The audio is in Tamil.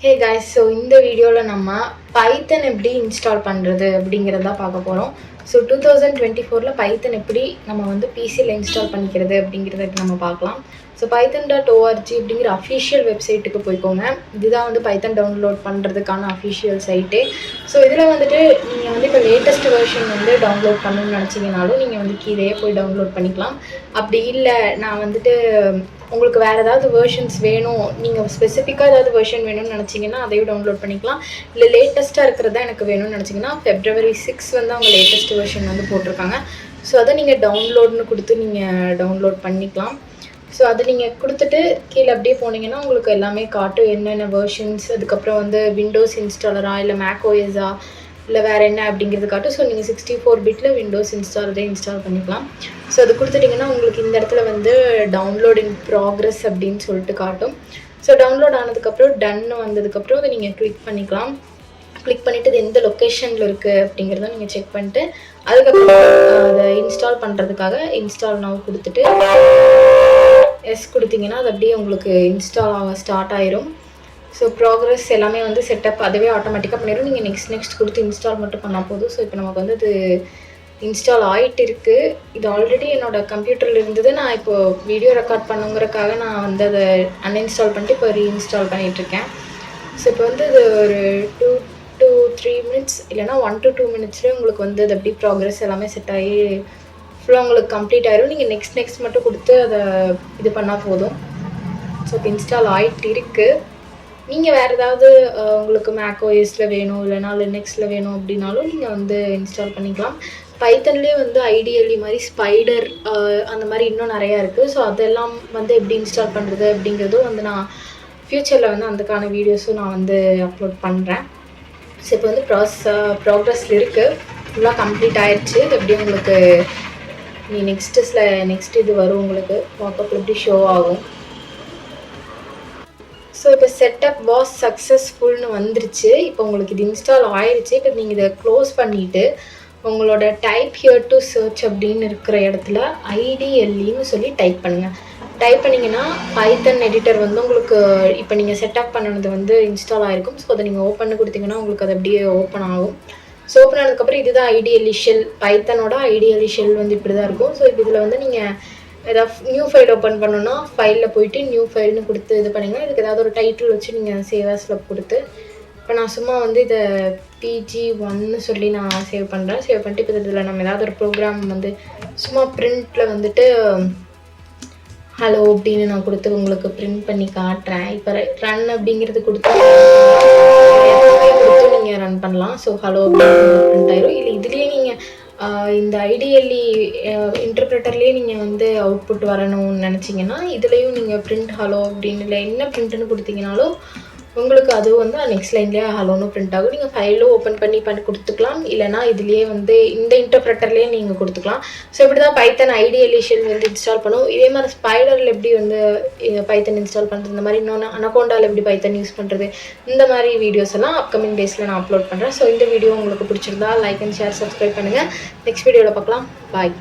ஹே guys, ஸோ இந்த வீடியோவில் நம்ம பைத்தன் எப்படி இன்ஸ்டால் பண்ணுறது அப்படிங்கிறத பார்க்க போகிறோம். ஸோ 2024 பைத்தன் எப்படி நம்ம வந்து பிசியில் இன்ஸ்டால் பண்ணிக்கிறது அப்படிங்கிறத நம்ம பார்க்கலாம். ஸோ python.org அப்படிங்கிற அஃபிஷியல் வெப்சைட்டுக்கு போய்க்கோங்க. இதுதான் வந்து பைத்தன் டவுன்லோட் பண்ணுறதுக்கான அஃபிஷியல் சைட்டே. ஸோ இதில் வந்துட்டு நீங்கள் வந்து இப்போ லேட்டஸ்ட் வெர்ஷன் வந்து டவுன்லோட் பண்ணணும்னு நினச்சிங்கனாலும் நீங்கள் வந்து கீழேயே போய் டவுன்லோட் பண்ணிக்கலாம். அப்படி இல்லை நான் வந்துட்டு உங்களுக்கு வேறு ஏதாவது வெர்ஷன்ஸ் வேணும், நீங்கள் ஸ்பெசிஃபிக்காக ஏதாவது வெர்ஷன் வேணும்னு நினச்சிங்கன்னா அதையும் டவுன்லோட் பண்ணிக்கலாம். இல்லை லேட்டஸ்ட்டாக இருக்கிறது தான் எனக்கு வேணும்னு நினச்சிங்கன்னா February 6 வந்து அவங்க லேட்டஸ்ட் வெர்ஷன் வந்து போட்டிருக்காங்க. ஸோ அதை நீங்கள் டவுன்லோட்னு கொடுத்து நீங்கள் டவுன்லோட் பண்ணிக்கலாம். ஸோ அதை நீங்கள் கொடுத்துட்டு கீழே அப்படியே போனீங்கன்னா உங்களுக்கு எல்லாமே காட்டும், என்னென்ன வெர்ஷன்ஸ், அதுக்கப்புறம் வந்து விண்டோஸ் இன்ஸ்டாலரா இல்லை மேக் ஓஎஸா இல்லை வேறு என்ன அப்படிங்கிறது காட்டும். ஸோ நீங்கள் 64 பிட்டில் விண்டோஸ் இன்ஸ்டாலரே இன்ஸ்டால் பண்ணிக்கலாம். ஸோ அது கொடுத்துட்டிங்கன்னா உங்களுக்கு இந்த இடத்துல வந்து டவுன்லோட் இன் ப்ராக்ரஸ் அப்படின்னு சொல்லிட்டு காட்டும். ஸோ டவுன்லோட் ஆனதுக்கப்புறம் டன்னு வந்ததுக்கப்புறம் அதை நீங்கள் கிளிக் பண்ணிக்கலாம். கிளிக் பண்ணிவிட்டு இது எந்த லொக்கேஷனில் இருக்குது அப்படிங்கிறத நீங்கள் செக் பண்ணிட்டு அதுக்கப்புறம் அதை இன்ஸ்டால் பண்ணுறதுக்காக இன்ஸ்டால் நவ் கொடுத்துட்டு எஸ் கொடுத்தீங்கன்னா அது அப்படியே உங்களுக்கு இன்ஸ்டால் ஆக ஸ்டார்ட் ஆயிரும். ஸோ ப்ராக்ரஸ் எல்லாமே வந்து செட்டப் அதுவே ஆட்டோமேட்டிக்காக பண்ணிடும். நீங்கள் நெக்ஸ்ட் கொடுத்து இன்ஸ்டால் மட்டும் பண்ணால் போதும். ஸோ இப்போ நமக்கு வந்து அது இன்ஸ்டால் ஆகிட்டு இருக்குது. இது ஆல்ரெடி என்னோடய கம்ப்யூட்டரில் இருந்தது. நான் இப்போது வீடியோ ரெக்கார்ட் பண்ணுங்கிறதுக்காக நான் வந்து அதை அன்இன்ஸ்டால் பண்ணிட்டு இப்போ ரீஇன்ஸ்டால் பண்ணிகிட்ருக்கேன். ஸோ இப்போ வந்து இது ஒரு 2 to 3 minutes இல்லைனா 1 to 2 minutesலேயே உங்களுக்கு வந்து அது அப்படி ப்ராக்ரஸ் எல்லாமே செட் ஆகி ஃபுல்லாக உங்களுக்கு கம்ப்ளீட் ஆயிடும். நீங்கள் நெக்ஸ்ட் மட்டும் கொடுத்து அதை இது பண்ணால் போதும். ஸோ இப்போ இன்ஸ்டால் ஆகிட்டு இருக்குது. நீங்கள் வேறு ஏதாவது உங்களுக்கு மேக் ஓஎஸில் வேணும் இல்லைனா லினக்ஸில் வேணும் அப்படின்னாலும் நீங்கள் வந்து இன்ஸ்டால் பண்ணிக்கலாம். பைத்தன்லேயே வந்து ஐடிஎல்இ மாதிரி ஸ்பைடர் அந்த மாதிரி இன்னும் நிறையா இருக்குது. ஸோ அதெல்லாம் வந்து எப்படி இன்ஸ்டால் பண்ணுறது அப்படிங்கிறதும் வந்து நான் ஃப்யூச்சரில் வந்து அதுக்கான வீடியோஸும் நான் வந்து அப்லோட் பண்ணுறேன். ஸோ இப்போ வந்து ப்ராக்ரஸில் இருக்குது, ஃபுல்லாக கம்ப்ளீட் ஆயிடுச்சு. இது எப்படி உங்களுக்கு நெக்ஸ்ட் இது வரும், உங்களுக்கு வாட்ஸ்அப்பில் எப்படி ஷோ ஆகும். ஸோ இப்போ செட்டப் வாஸ் சக்ஸஸ்ஃபுல்னு வந்துருச்சு. இப்போ உங்களுக்கு இது இன்ஸ்டால் ஆயிடுச்சு. இப்போ நீங்கள் இதை க்ளோஸ் பண்ணிவிட்டு உங்களோட டைப் ஹியர் டு சர்ச் அப்படின்னு இருக்கிற இடத்துல ஐடிஎல்இன்னு சொல்லி டைப் பண்ணுங்கள். டைப் பண்ணிங்கன்னா பைத்தன் எடிட்டர் வந்து உங்களுக்கு இப்போ நீங்கள் செட்டப் பண்ணினது வந்து இன்ஸ்டால் ஆகிருக்கும். ஸோ அதை நீங்கள் ஓப்பன் கொடுத்தீங்கன்னா உங்களுக்கு அது அப்படியே ஓப்பன் ஆகும். ஸோ ஓப்பன் ஆனதுக்கப்புறம் இதுதான் ஐடிஎல்இ ஷெல், பைத்தனோட ஐடிஎல்இ ஷெல் வந்து இப்படி தான் இருக்கும். ஸோ இப்போ இதில் வந்து நீங்கள் ஏதாவது நியூ ஃபைல் ஓப்பன் பண்ணணுன்னா ஃபைலில் போயிட்டு நியூ ஃபைல்னு கொடுத்து இது பண்ணிங்கன்னா இதுக்கு ஏதாவது ஒரு டைட்டில் வச்சு நீங்கள் சேவாஸில் கொடுத்து இப்போ நான் சும்மா வந்து இதை PG1 சொல்லி நான் சேவ் பண்ணுறேன். சேவ் பண்ணிட்டு இப்போ இதில் நம்ம ஏதாவது ஒரு ப்ரோக்ராம் வந்து சும்மா பிரிண்டில் வந்துட்டு ஹலோ அப்படின்னு நான் கொடுத்து உங்களுக்கு பிரிண்ட் பண்ணி காட்டுறேன். இப்போ ரன் அப்படிங்கிறது கொடுத்து நீங்கள் ரன் பண்ணலாம். ஸோ ஹலோ அப்படின்னு பிரிண்ட் ஆயிரும். இல்லை இதுலேயே நீங்கள் இந்த ஐடிஎல்இ இன்டர்பிரட்டர்லேயே நீங்கள் வந்து அவுட்புட் வரணும்னு நினச்சிங்கன்னா இதுலேயும் நீங்கள் பிரிண்ட் ஹலோ அப்படின்னு இல்லை என்ன பிரிண்ட்னு கொடுத்தீங்கனாலும் உங்களுக்கு அதுவும் வந்து நெக்ஸ்ட் லைன்லேயே ஹலோன்னு பிரிண்ட் ஆகும். நீங்கள் ஃபைலும் ஓப்பன் பண்ணி கொடுத்துக்கலாம். இல்லைனா இதுலேயே வந்து இந்த இன்டர்பிரட்டர்லேயே நீங்கள் கொடுத்துக்கலாம். ஸோ இப்படி தான் பைத்தன் ஐடிஎல்இ ஷெல் வந்து இன்ஸ்டால் பண்ணும். இதே மாதிரி ஸ்பைடரில் எப்படி வந்து பைத்தன் இன்ஸ்டால் பண்ணுறது, இந்த மாதிரி இன்னொன்று அனகோண்டாவில் எப்படி பைத்தன் யூஸ் பண்ணுறது, இந்த மாதிரி வீடியோஸ் எல்லாம் அப்கமிங் டேஸில் நான் அப்லோட் பண்ணுறேன். ஸோ இந்த வீடியோ உங்களுக்கு பிடிச்சிருந்தா லைக் அண்ட் ஷேர் சப்ஸ்கிரைப் பண்ணுங்கள். நெக்ஸ்ட் வீடியோவில் பார்க்கலாம். பாய்.